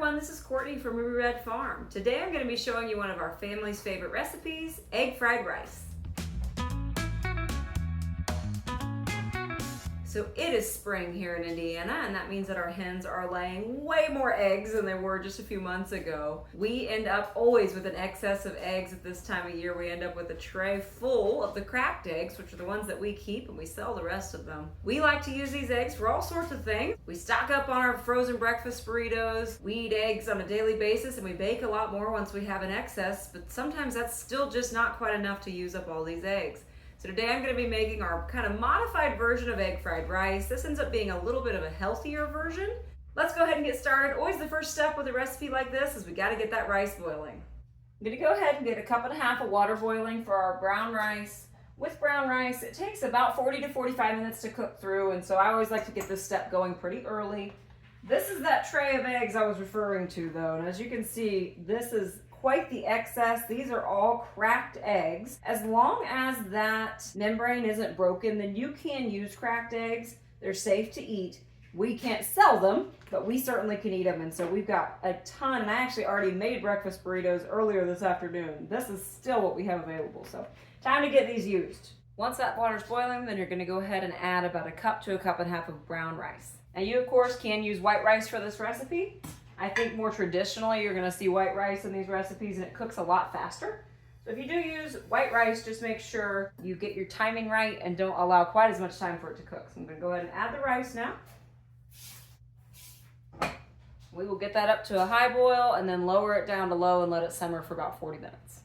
everyone, this is Courtney from Ruby Red Farm. Today I'm going to be showing you one of our family's favorite recipes, egg fried rice. So it is spring here in Indiana, and that means that our hens are laying way more eggs than they were just a few months ago. We end up always with an excess of eggs at this time of year. We end up with a tray full of the cracked eggs, which are the ones that we keep, and we sell the rest of them. We like to use these eggs for all sorts of things. We stock up on our frozen breakfast burritos. We eat eggs on a daily basis, and we bake a lot more once we have an excess, but sometimes that's still just not quite enough to use up all these eggs. So today I'm going to be making our kind of modified version of egg fried rice. This ends up being a little bit of a healthier version. Let's go ahead and get started. Always the first step with a recipe like this is we got to get that rice boiling. I'm going to go ahead and get 1.5 cups of water boiling for our brown rice. With brown rice, it takes about 40 to 45 minutes to cook through, and so I always like to get this step going pretty early. This is that tray of eggs I was referring to though, and as you can see, this is quite the excess. These are all cracked eggs. As long as that membrane isn't broken, then you can use cracked eggs. They're safe to eat. We can't sell them, but we certainly can eat them. And so we've got a ton, and I actually already made breakfast burritos earlier this afternoon. This is still what we have available. So time to get these used. Once that water's boiling, then you're gonna go ahead and add about 1 cup to 1.5 cups of brown rice. Now you of course can use white rice for this recipe. I think more traditionally you're going to see white rice in these recipes and it cooks a lot faster. So if you do use white rice, just make sure you get your timing right and don't allow quite as much time for it to cook. So I'm going to go ahead and add the rice now. We will get that up to a high boil and then lower it down to low and let it simmer for about 40 minutes.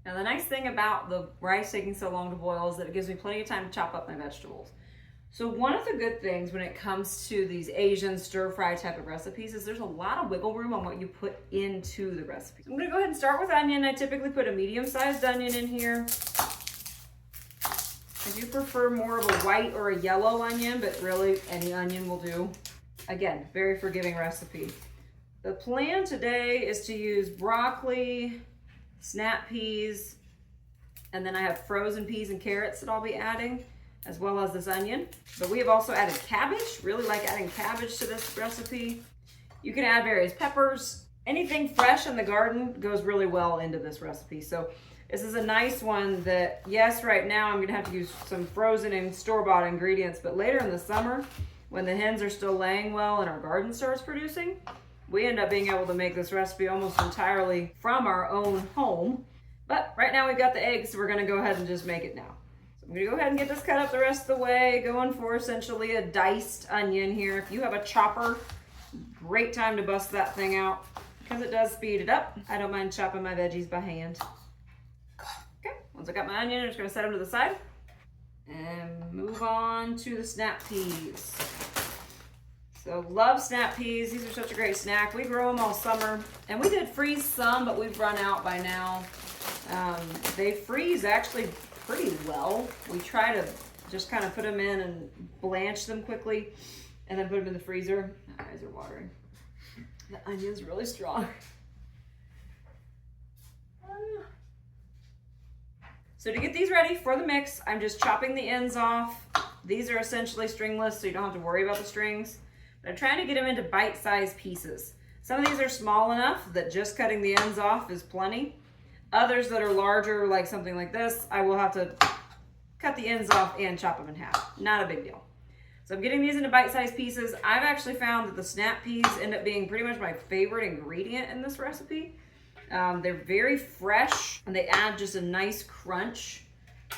Now the nice thing about the rice taking so long to boil is that it gives me plenty of time to chop up my vegetables. So one of the good things when it comes to these Asian stir-fry type of recipes is there's a lot of wiggle room on what you put into the recipe. So I'm gonna go ahead and start with onion. I typically put a medium-sized onion in here. I do prefer more of a white or a yellow onion, but really any onion will do. Again, very forgiving recipe. The plan today is to use broccoli, snap peas, and then I have frozen peas and carrots that I'll be adding, as well as this onion. But we have also added cabbage. Really like adding cabbage to this recipe. You can add various peppers. Anything fresh in the garden goes really well into this recipe. So this is a nice one that, yes, right now I'm gonna have to use some frozen and store-bought ingredients, but later in the summer, when the hens are still laying well and our garden starts producing, we end up being able to make this recipe almost entirely from our own home. But right now we've got the eggs, so we're gonna go ahead and just make it now. I'm gonna go ahead and get this cut up the rest of the way, going for essentially a diced onion here. If you have a chopper, great time to bust that thing out because it does speed it up. I don't mind chopping my veggies by hand. Okay, once I got my onion, I'm just gonna set them to the side and move on to the snap peas. So love snap peas. These are such a great snack. We grow them all summer, and we did freeze some, but we've run out by now. They freeze actually pretty well. We try to just kind of put them in and blanch them quickly and then put them in the freezer. My eyes are watering. The onion's really strong. So to get these ready for the mix, I'm just chopping the ends off. These are essentially stringless, so you don't have to worry about the strings. But I'm trying to get them into bite-sized pieces. Some of these are small enough that just cutting the ends off is plenty. Others that are larger, like something like this, I will have to cut the ends off and chop them in half. Not a big deal. So I'm getting these into bite-sized pieces. I've actually found that the snap peas end up being pretty much my favorite ingredient in this recipe. They're very fresh and they add just a nice crunch,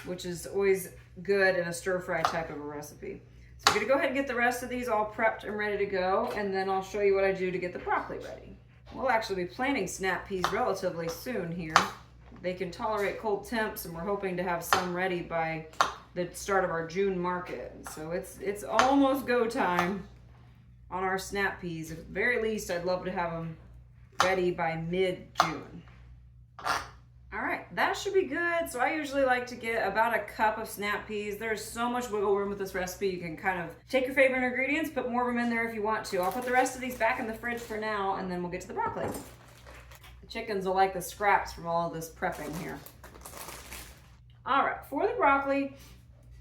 which is always good in a stir-fry type of a recipe. So I'm gonna go ahead and get the rest of these all prepped and ready to go, and then I'll show you what I do to get the broccoli ready. We'll actually be planting snap peas relatively soon here. They can tolerate cold temps, and we're hoping to have some ready by the start of our June market. So it's almost go time on our snap peas. At the very least, I'd love to have them ready by mid-June. All right, that should be good. So I usually like to get about 1 cup of snap peas. There's so much wiggle room with this recipe. You can kind of take your favorite ingredients, put more of them in there if you want to. I'll put the rest of these back in the fridge for now, and then we'll get to the broccoli. The chickens will like the scraps from all of this prepping here. All right, for the broccoli,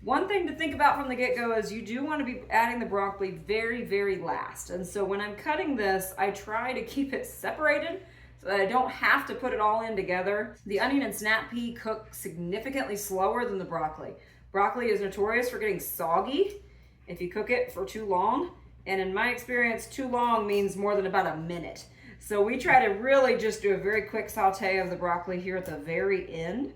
One thing to think about from the get-go is you do want to be adding the broccoli very, very last. And so when I'm cutting this, I try to keep it separated so that I don't have to put it all in together. The onion and snap pea cook significantly slower than the broccoli. Broccoli is notorious for getting soggy if you cook it for too long. And in my experience, too long means more than about a minute. So we try to really just do a very quick saute of the broccoli here at the very end.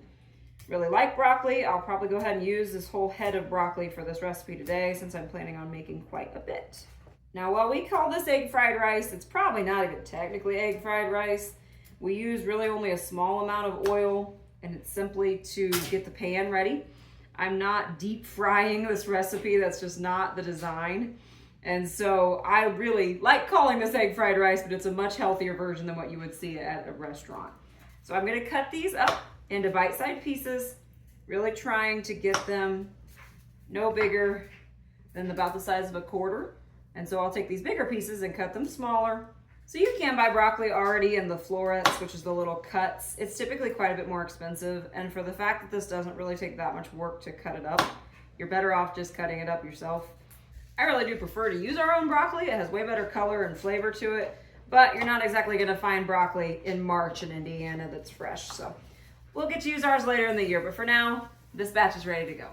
Really like broccoli. I'll probably go ahead and use this whole head of broccoli for this recipe today since I'm planning on making quite a bit. Now, while we call this egg fried rice, it's probably not even technically egg fried rice. We use really only a small amount of oil, and it's simply to get the pan ready. I'm not deep frying this recipe. That's just not the design. And so I really like calling this egg fried rice, but it's a much healthier version than what you would see at a restaurant. So I'm going to cut these up into bite-sized pieces, really trying to get them no bigger than about the size of a quarter. And so I'll take these bigger pieces and cut them smaller. So you can buy broccoli already in the florets, which is the little cuts. It's typically quite a bit more expensive. And for the fact that this doesn't really take that much work to cut it up, you're better off just cutting it up yourself. I really do prefer to use our own broccoli. It has way better color and flavor to it, but you're not exactly gonna find broccoli in March in Indiana that's fresh. So we'll get to use ours later in the year, but for now, this batch is ready to go.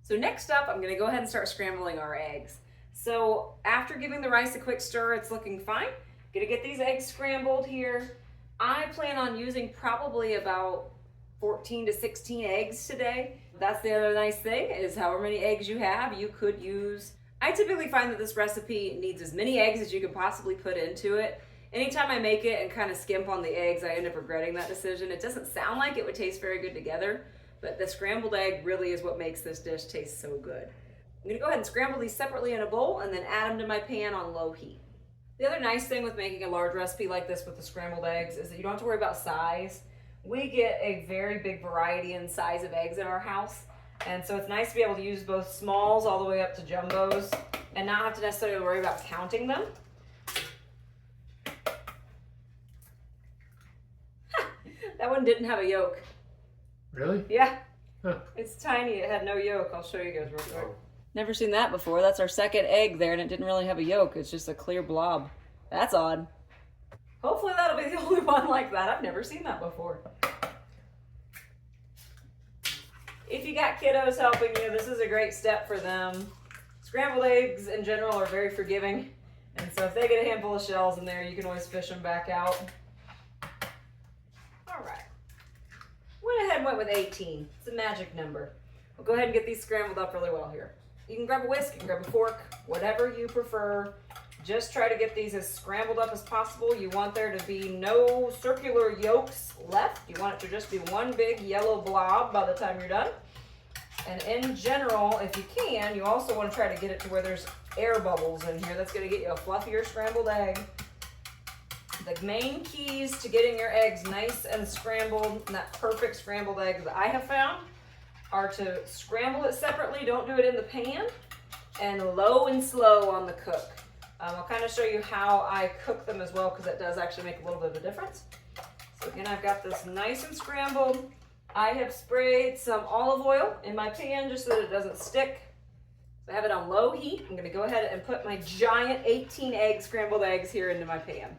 So next up, I'm gonna go ahead and start scrambling our eggs. So after giving the rice a quick stir, it's looking fine. Gonna get these eggs scrambled here. I plan on using probably about 14 to 16 eggs today. That's the other nice thing is however many eggs you have, you could use. I typically find that this recipe needs as many eggs as you can possibly put into it. Anytime I make it and kind of skimp on the eggs, I end up regretting that decision. It doesn't sound like it would taste very good together, but the scrambled egg really is what makes this dish taste so good. I'm gonna go ahead and scramble these separately in a bowl and then add them to my pan on low heat. The other nice thing with making a large recipe like this with the scrambled eggs is that you don't have to worry about size. We get a very big variety in size of eggs in our house. And so it's nice to be able to use both smalls all the way up to jumbos and not have to necessarily worry about counting them. That one didn't have a yolk. Really? Yeah. Huh. It's tiny. It had no yolk. I'll show you guys real quick. Never seen that before. That's our second egg there, and it didn't really have a yolk. It's just a clear blob. That's odd. Hopefully that'll be the only one like that. I've never seen that before. If you got kiddos helping you, this is a great step for them. Scrambled eggs in general are very forgiving. And so if they get a handful of shells in there, you can always fish them back out. All right. Went ahead and went with 18. It's a magic number. We'll go ahead and get these scrambled up really well here. You can grab a whisk, you can grab a fork, whatever you prefer. Just try to get these as scrambled up as possible. You want there to be no circular yolks left. You want it to just be one big yellow blob by the time you're done. And in general, if you can, you also want to try to get it to where there's air bubbles in here. That's going to get you a fluffier scrambled egg. The main keys to getting your eggs nice and scrambled, and that perfect scrambled egg that I have found, are to scramble it separately, don't do it in the pan, and low and slow on the cook. I'll kind of show you how I cook them as well because that does actually make a little bit of a difference. So again, I've got this nice and scrambled. I have sprayed some olive oil in my pan just so that it doesn't stick. So I have it on low heat. I'm going to go ahead and put my giant 18 egg scrambled eggs here into my pan.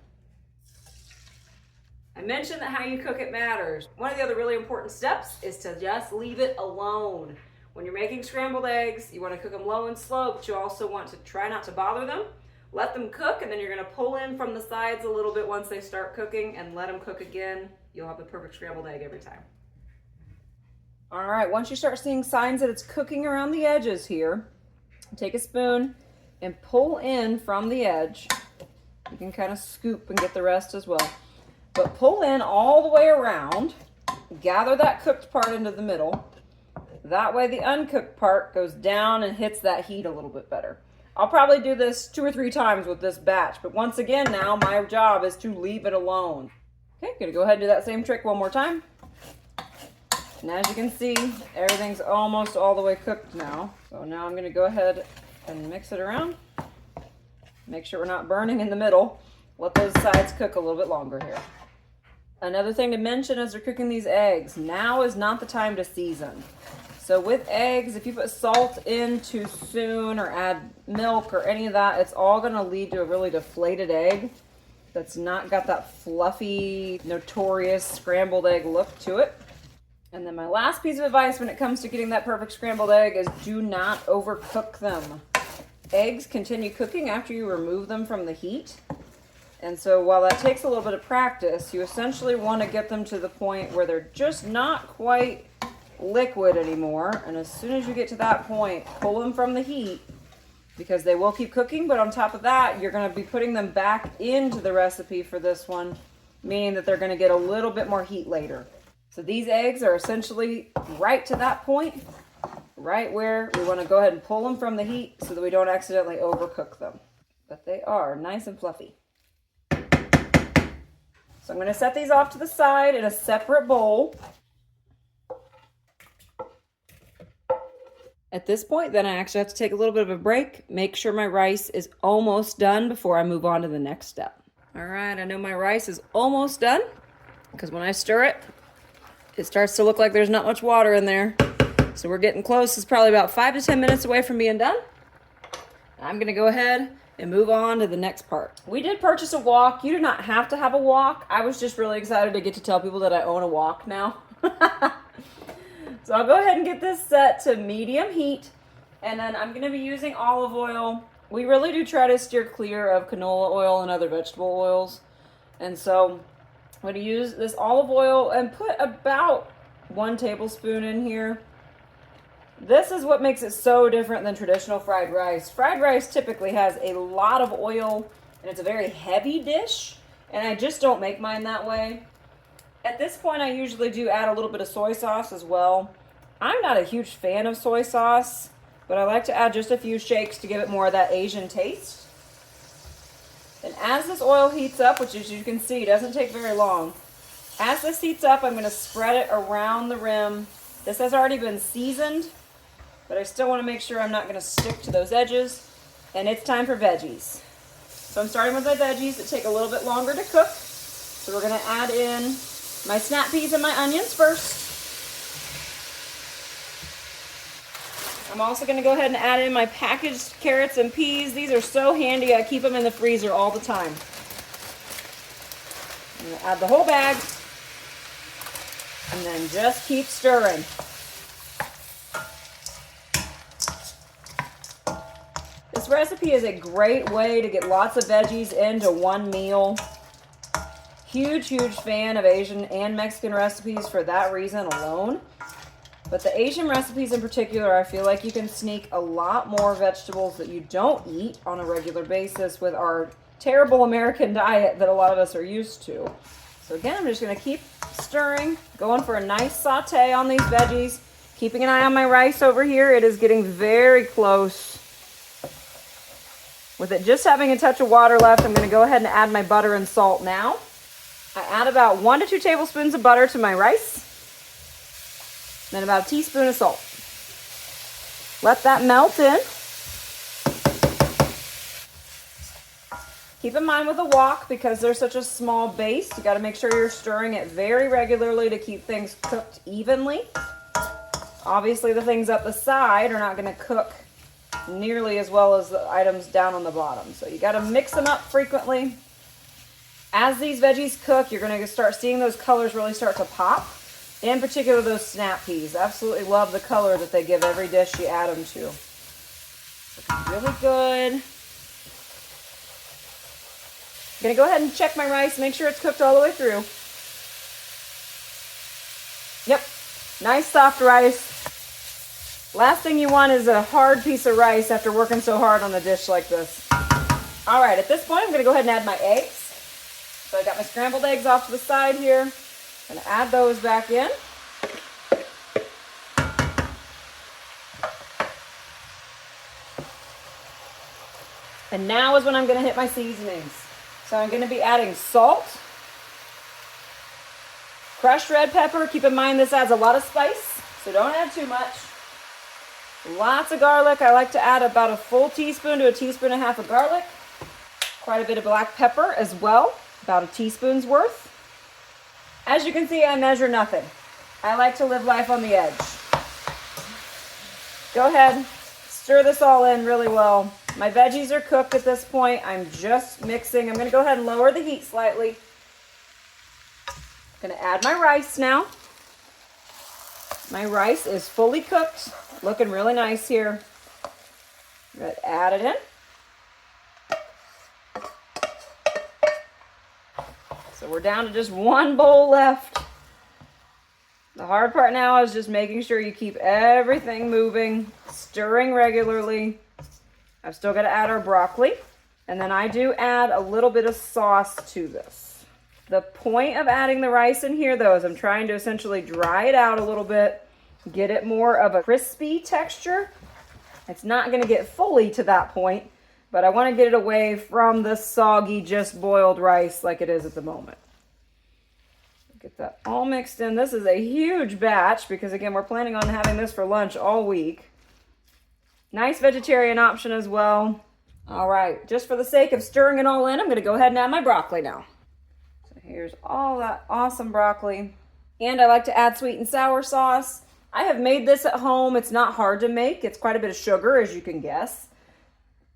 I mentioned that how you cook it matters. One of the other really important steps is to just leave it alone. When you're making scrambled eggs, you want to cook them low and slow, but you also want to try not to bother them. Let them cook, and then you're going to pull in from the sides a little bit once they start cooking and let them cook again. You'll have the perfect scrambled egg every time. All right, once you start seeing signs that it's cooking around the edges here, take a spoon and pull in from the edge. You can kind of scoop and get the rest as well. But pull in all the way around, gather that cooked part into the middle. That way the uncooked part goes down and hits that heat a little bit better. I'll probably do this 2 or 3 times with this batch, but once again now, my job is to leave it alone. Okay, gonna go ahead and do that same trick one more time. And as you can see, everything's almost all the way cooked now. So now I'm gonna go ahead and mix it around. Make sure we're not burning in the middle. Let those sides cook a little bit longer here. Another thing to mention as you're cooking these eggs, now is not the time to season. So with eggs, if you put salt in too soon or add milk or any of that, it's all gonna lead to a really deflated egg that's not got that fluffy, notorious scrambled egg look to it. And then my last piece of advice when it comes to getting that perfect scrambled egg is do not overcook them. Eggs continue cooking after you remove them from the heat. And so while that takes a little bit of practice, you essentially want to get them to the point where they're just not quite liquid anymore. And as soon as you get to that point, pull them from the heat because they will keep cooking. But on top of that, you're going to be putting them back into the recipe for this one, meaning that they're going to get a little bit more heat later. So these eggs are essentially right to that point, right where we want to go ahead and pull them from the heat so that we don't accidentally overcook them. But they are nice and fluffy. So I'm going to set these off to the side in a separate bowl. At this point, then I actually have to take a little bit of a break, make sure my rice is almost done before I move on to the next step. All right, I know my rice is almost done because when I stir it, it starts to look like there's not much water in there. So we're getting close. It's probably about 5 to 10 minutes away from being done. I'm going to go ahead and move on to the next part. We did purchase a wok. You do not have to have a wok. I was just really excited to get to tell people that I own a wok now. So I'll go ahead and get this set to medium heat. And then I'm going to be using olive oil. We really do try to steer clear of canola oil and other vegetable oils. And so I'm going to use this olive oil and put about 1 tablespoon in here. This is what makes it so different than traditional fried rice. Fried rice typically has a lot of oil and it's a very heavy dish, and I just don't make mine that way. At this point, I usually do add a little bit of soy sauce as well. I'm not a huge fan of soy sauce, but I like to add just a few shakes to give it more of that Asian taste. And as this oil heats up, which as you can see doesn't take very long, as this heats up, I'm going to spread it around the rim. This has already been seasoned, but I still want to make sure I'm not going to stick to those edges. And it's time for veggies. So I'm starting with my veggies that take a little bit longer to cook. So we're going to add in my snap peas and my onions first. I'm also going to go ahead and add in my packaged carrots and peas. These are so handy. I keep them in the freezer all the time. I'm going to add the whole bag and then just keep stirring. This recipe is a great way to get lots of veggies into one meal. Huge fan of Asian and Mexican recipes for that reason alone. But the Asian recipes in particular, I feel like you can sneak a lot more vegetables that you don't eat on a regular basis with our terrible American diet that a lot of us are used to. So again, I'm just going to keep stirring, going for a nice saute on these veggies, keeping an eye on my rice over here. It is getting very close. With it just having a touch of water left, I'm going to go ahead and add my butter and salt now. I add about 1 to 2 tablespoons of butter to my rice, then about a teaspoon of salt. Let that melt in. Keep in mind with the wok, because there's such a small base, you got to make sure you're stirring it very regularly to keep things cooked evenly. Obviously, the things up the side are not going to cook nearly as well as the items down on the bottom. So you got to mix them up frequently. As these veggies cook, you're going to start seeing those colors really start to pop. In particular, those snap peas. Absolutely love the color that they give every dish you add them to. Really good. I'm going to go ahead and check my rice, make sure it's cooked all the way through. Yep, nice soft rice. Last thing you want is a hard piece of rice after working so hard on a dish like this. All right, at this point, I'm going to go ahead and add my eggs. So I got my scrambled eggs off to the side here. I'm going to add those back in. And now is when I'm going to hit my seasonings. So I'm going to be adding salt, crushed red pepper. Keep in mind this adds a lot of spice, so don't add too much. Lots of garlic. I like to add about a full teaspoon to a teaspoon and a half of garlic. Quite a bit of black pepper as well, about a teaspoon's worth. As you can see, I measure nothing. I like to live life on the edge. Go ahead, stir this all in really well. My veggies are cooked at this point. I'm just mixing. I'm going to go ahead and lower the heat slightly. I'm going to add my rice now. My rice is fully cooked, looking really nice here. I'm going to add it in. So we're down to just one bowl left. The hard part now is just making sure you keep everything moving, stirring regularly. I've still got to add our broccoli. And then I do add a little bit of sauce to this. The point of adding the rice in here, though, is I'm trying to essentially dry it out a little bit, get it more of a crispy texture. It's not going to get fully to that point, but I want to get it away from the soggy, just boiled rice like it is at the moment. Get that all mixed in. This is a huge batch because, again, we're planning on having this for lunch all week. Nice vegetarian option as well. All right, just for the sake of stirring it all in, I'm going to go ahead and add my broccoli now. So here's all that awesome broccoli. And I like to add sweet and sour sauce. I have made this at home. It's not hard to make. It's quite a bit of sugar, as you can guess.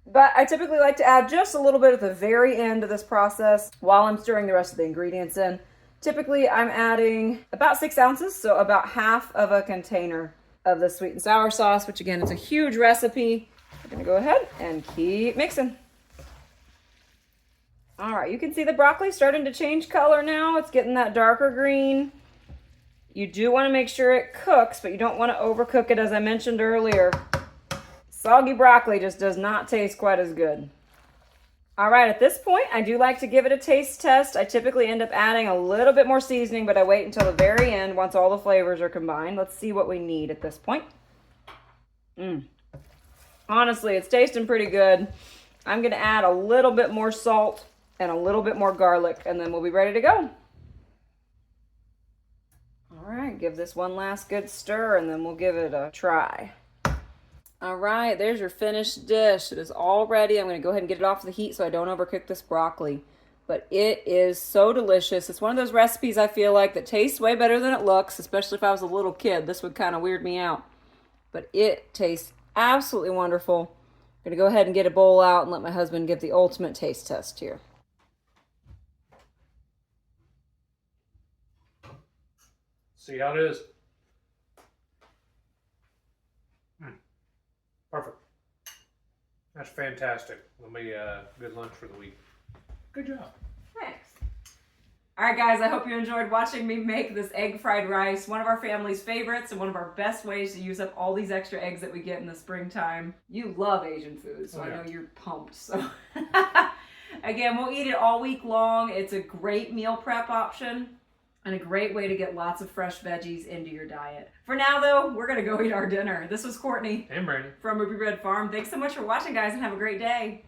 But I typically like to add just a little bit at the very end of this process while I'm stirring the rest of the ingredients in. Typically, I'm adding about 6 ounces, so about half of a container of the sweet and sour sauce, which again is a huge recipe. I'm gonna go ahead and keep mixing. All right, you can see the broccoli starting to change color now. It's getting that darker green. You do want to make sure it cooks, but you don't want to overcook it, as I mentioned earlier. Soggy broccoli just does not taste quite as good. All right, at this point, I do like to give it a taste test. I typically end up adding a little bit more seasoning, but I wait until the very end once all the flavors are combined. Let's see what we need at this point. Honestly, it's tasting pretty good. I'm going to add a little bit more salt and a little bit more garlic, and then we'll be ready to go. All right, give this one last good stir, and then we'll give it a try. All right, there's your finished dish. It is all ready. I'm going to go ahead and get it off the heat so I don't overcook this broccoli. But it is so delicious. It's one of those recipes I feel like that tastes way better than it looks, especially if I was a little kid. This would kind of weird me out. But it tastes absolutely wonderful. I'm going to go ahead and get a bowl out and let my husband give the ultimate taste test here. See how it is. Perfect. That's fantastic. It'll be a good lunch for the week. Good job. Thanks. All right, guys, I hope you enjoyed watching me make this egg fried rice, one of our family's favorites and one of our best ways to use up all these extra eggs that we get in the springtime. You love Asian food, so I know you're pumped. So again, we'll eat it all week long. It's a great meal prep option and a great way to get lots of fresh veggies into your diet. For now, though, we're going to go eat our dinner. This was Courtney and Brandon from Ruby Red Farm. Thanks so much for watching, guys, and have a great day.